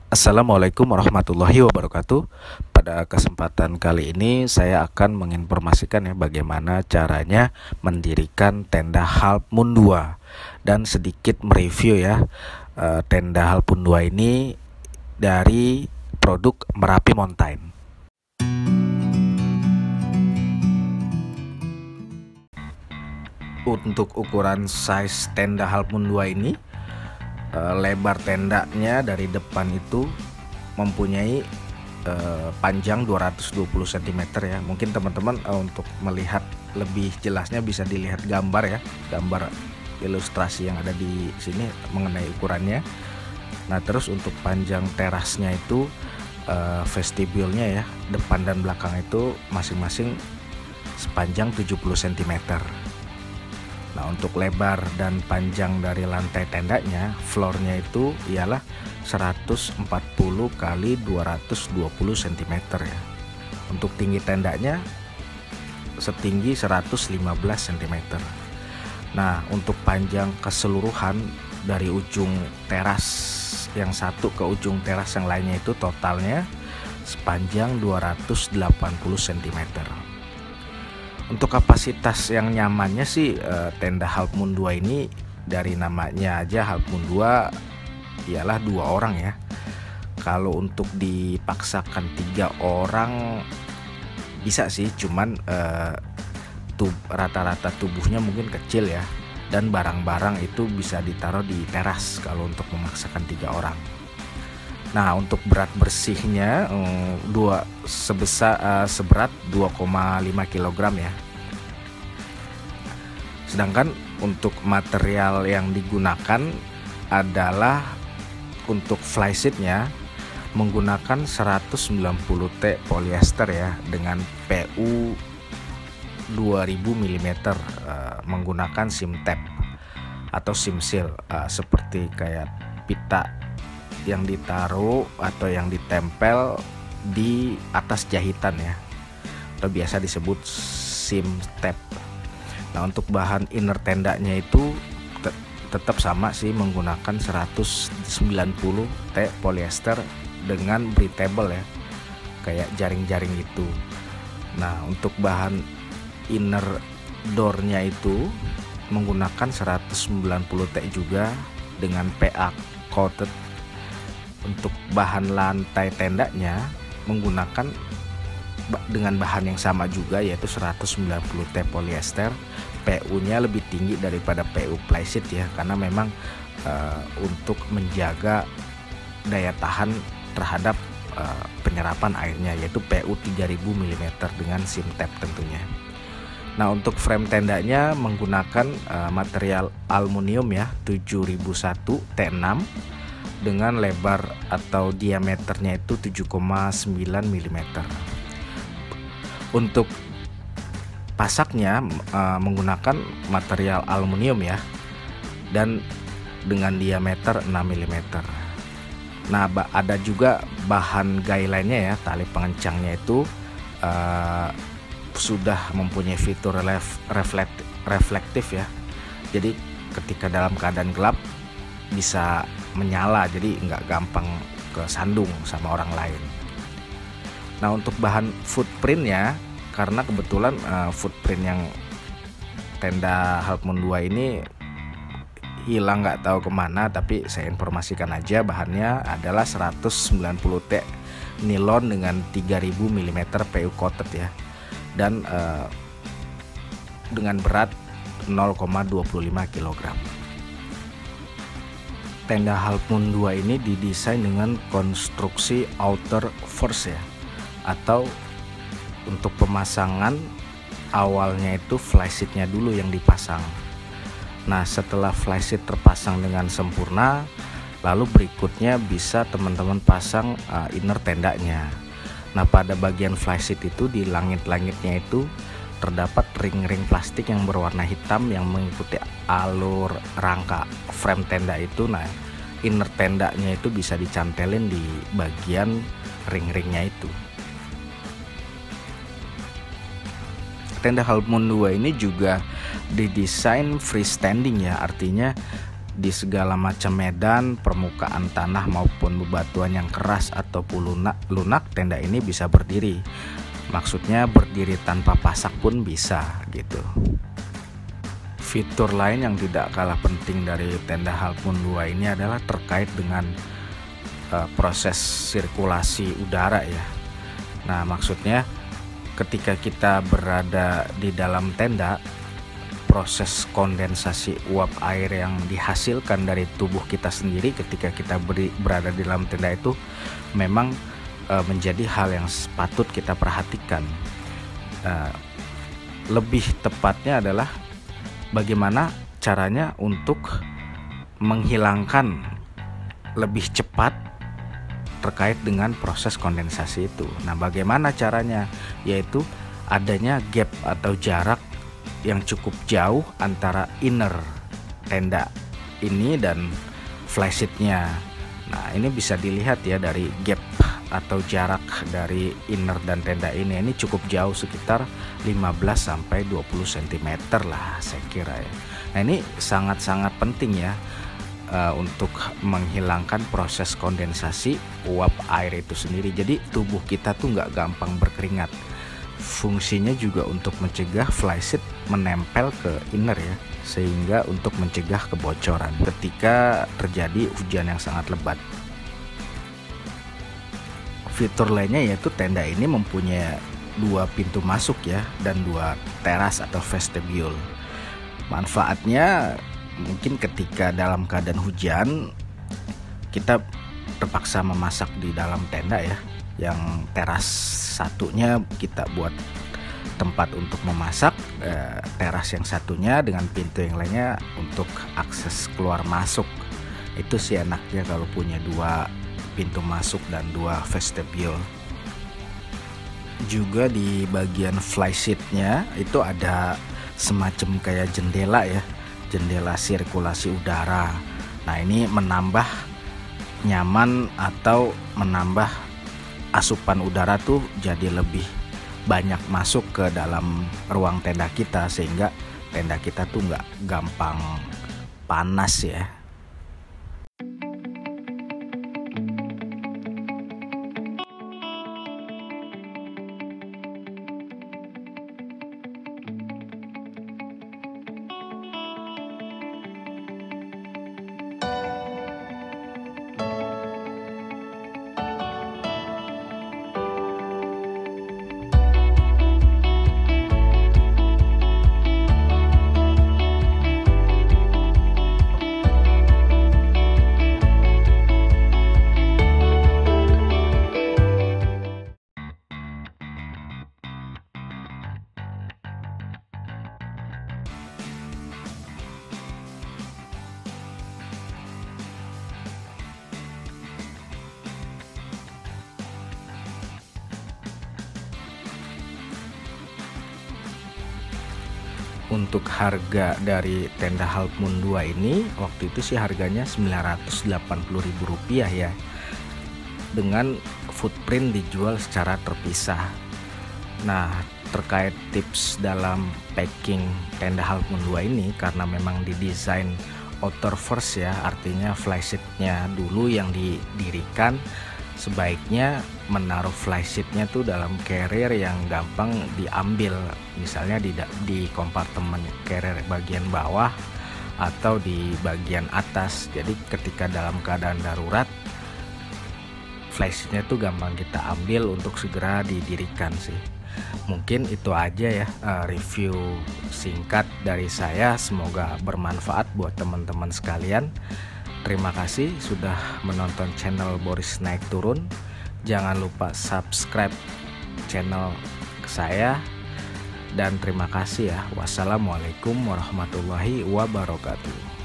Assalamualaikum warahmatullahi wabarakatuh. Pada kesempatan kali ini saya akan menginformasikan ya bagaimana caranya mendirikan tenda Halpmoon 2 dan sedikit mereview ya tenda Halpmoon 2 ini dari produk Merapi Mountain. Untuk ukuran size tenda Halpmoon 2 ini, lebar tendanya dari depan itu mempunyai panjang 220 cm ya. Mungkin teman-teman untuk melihat lebih jelasnya bisa dilihat gambar ya, gambar ilustrasi yang ada di sini mengenai ukurannya. Nah, terus untuk panjang terasnya itu vestibulnya ya, depan dan belakang itu masing-masing sepanjang 70 cm. Nah, untuk lebar dan panjang dari lantai tendanya, floornya itu ialah 140 kali 220 cm ya. Untuk tinggi tendanya setinggi 115 cm. Nah, untuk panjang keseluruhan dari ujung teras yang satu ke ujung teras yang lainnya itu totalnya sepanjang 280 cm. Untuk kapasitas yang nyamannya sih tenda Halpmoon 2 ini dari namanya aja Halpmoon 2 ialah 2 orang ya. Kalau untuk dipaksakan 3 orang bisa sih, cuman rata-rata tubuhnya mungkin kecil ya, dan barang-barang itu bisa ditaruh di teras kalau untuk memaksakan 3 orang. Nah, untuk berat bersihnya seberat 2,5 kg ya. Sedangkan untuk material yang digunakan adalah untuk flysheetnya menggunakan 190T polyester ya, dengan PU 2000 mm, menggunakan sim tape atau sim seal, seperti kayak pita yang ditaruh atau yang ditempel di atas jahitan ya, atau biasa disebut sim tape. Nah, untuk bahan inner tendanya itu tetap sama sih, menggunakan 190T polyester dengan breathable ya, kayak jaring-jaring itu. Nah, untuk bahan inner doornya itu menggunakan 190T juga dengan PA coated. Untuk bahan lantai tendanya menggunakan dengan bahan yang sama juga, yaitu 190T polyester. PU-nya lebih tinggi daripada PU flysheet ya, karena memang untuk menjaga daya tahan terhadap penyerapan airnya, yaitu PU 3000 mm dengan sim tape tentunya. Nah, untuk frame tendanya menggunakan material aluminium ya, 7001 T6 dengan lebar atau diameternya itu 7,9 mm. Untuk pasaknya menggunakan material aluminium ya, dan dengan diameter 6 mm. Nah, ada juga bahan guideline-nya ya, tali pengencangnya itu sudah mempunyai fitur reflektif ya. Jadi ketika dalam keadaan gelap bisa menyala, jadi nggak gampang kesandung sama orang lain. Nah, untuk bahan footprintnya, karena kebetulan footprint yang tenda Halpmoon 2 ini hilang nggak tahu kemana, tapi saya informasikan aja bahannya adalah 190T nilon dengan 3000 mm PU coated ya, dan dengan berat 0,25 kg. Tenda Halpmoon 2 ini didesain dengan konstruksi outer force ya, atau untuk pemasangan awalnya itu flysheetnya dulu yang dipasang. Nah, setelah flysheet terpasang dengan sempurna, lalu berikutnya bisa teman-teman pasang inner tendanya. Nah, pada bagian flysheet itu di langit-langitnya itu terdapat ring-ring plastik yang berwarna hitam yang mengikuti alur rangka frame tenda itu. Nah, inner tendanya itu bisa dicantelin di bagian ring-ringnya itu. Tenda Halpmoon 2 ini juga didesain freestanding ya, artinya di segala macam medan, permukaan tanah maupun bebatuan yang keras ataupun lunak, tenda ini bisa berdiri. Maksudnya berdiri tanpa pasak pun bisa gitu. Fitur lain yang tidak kalah penting dari tenda Half Moon 2 ini adalah terkait dengan proses sirkulasi udara ya. Nah, maksudnya ketika kita berada di dalam tenda, proses kondensasi uap air yang dihasilkan dari tubuh kita sendiri ketika kita berada di dalam tenda itu memang menjadi hal yang patut kita perhatikan. Lebih tepatnya adalah bagaimana caranya untuk menghilangkan lebih cepat terkait dengan proses kondensasi itu. Nah, bagaimana caranya? Yaitu adanya gap atau jarak yang cukup jauh antara inner tenda ini dan flysheet-nya. Nah, ini bisa dilihat ya dari gap atau jarak dari inner dan tenda ini. Ini cukup jauh, sekitar 15-20 cm lah saya kira ya. Nah, ini sangat-sangat penting ya untuk menghilangkan proses kondensasi uap air itu sendiri. Jadi tubuh kita tuh nggak gampang berkeringat. Fungsinya juga untuk mencegah flysheet menempel ke inner ya, sehingga untuk mencegah kebocoran ketika terjadi hujan yang sangat lebat. Fitur lainnya yaitu tenda ini mempunyai 2 pintu masuk ya dan 2 teras atau vestibule. Manfaatnya mungkin ketika dalam keadaan hujan kita terpaksa memasak di dalam tenda ya. Yang teras satunya kita buat tempat untuk memasak, teras yang satunya dengan pintu yang lainnya untuk akses keluar masuk. Itu sih enaknya kalau punya 2 pintu masuk dan 2 vestibule. Juga di bagian flysheet-nya itu ada semacam kayak jendela ya, jendela sirkulasi udara. Nah, ini menambah nyaman atau menambah asupan udara tuh jadi lebih banyak masuk ke dalam ruang tenda kita, sehingga tenda kita tuh nggak gampang panas ya. Untuk harga dari tenda Half Moon 2 ini waktu itu sih harganya Rp980.000 ya, dengan footprint dijual secara terpisah. Nah, terkait tips dalam packing tenda Half Moon 2 ini, karena memang didesain outer first ya, artinya flysheet-nya dulu yang didirikan, sebaiknya menaruh flysheet-nya tuh dalam carrier yang gampang diambil, misalnya di kompartemen carrier bagian bawah atau di bagian atas. Jadi ketika dalam keadaan darurat, flysheet-nya tuh gampang kita ambil untuk segera didirikan sih. Mungkin itu aja ya review singkat dari saya, semoga bermanfaat buat teman-teman sekalian. Terima kasih sudah menonton channel Boris Naik Turun. Jangan lupa subscribe channel saya, dan terima kasih ya. Wassalamualaikum warahmatullahi wabarakatuh.